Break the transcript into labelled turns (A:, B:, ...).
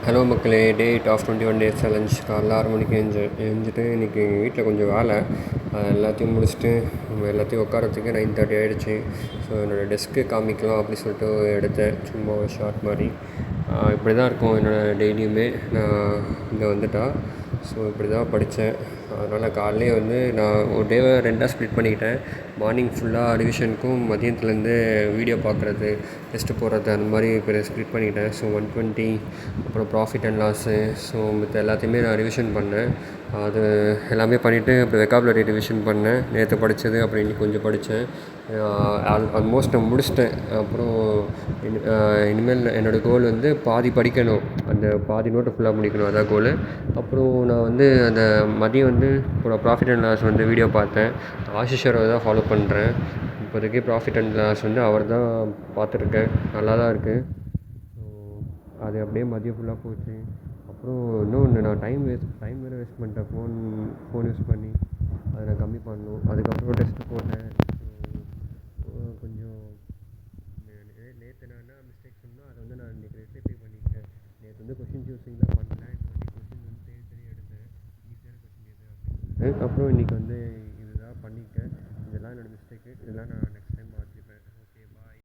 A: Hello மக்களே, date of 21 days challenge. காலைல 6 மணிக்கு எழுந்துட்டு இன்றைக்கி வீட்டில் கொஞ்சம் வேலை, எல்லாத்தையும் முடிச்சுட்டு எல்லாத்தையும் உட்காரத்துக்கு 9:30 ஆகிடுச்சு. ஸோ என்னோடய டெஸ்க்கு காமிக்கலாம் அப்படின்னு சொல்லிட்டு எடுத்தேன், சும்மா ஒரு ஷார்ட் மாதிரி. இப்படி தான் இருக்கும் என்னோடய டெய்லியுமே நான் இங்கே வந்துட்டா. ஸோ இப்படி தான் படித்தேன். அதனால் காலையிலே வந்து நான் ஒரு டேவை 2ஆக ஸ்ப்ளிட் பண்ணிக்கிட்டேன். மார்னிங் ஃபுல்லாக ரிவிஷனுக்கும், மதியத்துலேருந்து வீடியோ பார்க்குறது, டெஸ்ட்டு போடுறது, அந்த மாதிரி இப்போ ஸ்ப்ளிட் பண்ணிக்கிட்டேன். ஸோ 120, அப்புறம் ப்ராஃபிட் அண்ட் லாஸு, ஸோ மற்ற எல்லாத்தையுமே நான் ரிவிஷன் பண்ணேன். அது எல்லாமே பண்ணிவிட்டு அப்புறம் வெக்காபுலரி ரிவிஷன் பண்ணேன். நேற்று படித்தது அப்புறம் இன்றைக்கி கொஞ்சம் படித்தேன். ஆல்மோஸ்ட் நான் முடிச்சிட்டேன். அப்புறம் இனிமேல் என்னோடய கோல் வந்து பாதி படிக்கணும், அந்த பாதி நோட்டை ஃபுல்லாக முடிக்கணும், அதான் கோல். அப்புறம் நான் வந்து அந்த மதியம் வந்து ப்ராஃபிட் அண்ட் லாஸ் வந்து வீடியோ பார்த்தேன். ஆஷிஷ் சாரை தான் ஃபாலோ பண்ணுறேன் இப்போதைக்கு. ப்ராஃபிட் அண்ட் லாஸ் வந்து அவர் தான் பார்த்துருக்கேன், நல்லா தான் இருக்குது. ஸோ அது அப்படியே மதியம் ஃபுல்லாக போச்சு. அப்புறம் இன்னொன்று, நான் டைம் வேறு வேஸ்ட் பண்ணிட்டேன். ஃபோன் யூஸ் பண்ணி அதை நான் கம்மி பண்ணணும். அதுக்கப்புறம் டெஸ்ட்டு போட்டேன். ஸோ கொஞ்சம் நேற்று நான் என்ன மிஸ்டேக் சொன்னோ அதை வந்து நான் இன்றைக்கி ரெக்டிஃபை பண்ணிக்கிட்டேன். நேற்று வந்து கொஷின் சூஸிங் தான் பண்ணேன். இந்த வாட்டி கொஷின் வந்து தேடி எடுத்தேன், ஈஸியான கொஷின் எது அப்படின்னு. அப்புறம் இன்றைக்கி வந்து இதுதான் பண்ணிக்கிட்டேன். இதெல்லாம் என்னோடய மிஸ்டேக்கு. இதெல்லாம் நான் நெக்ஸ்ட்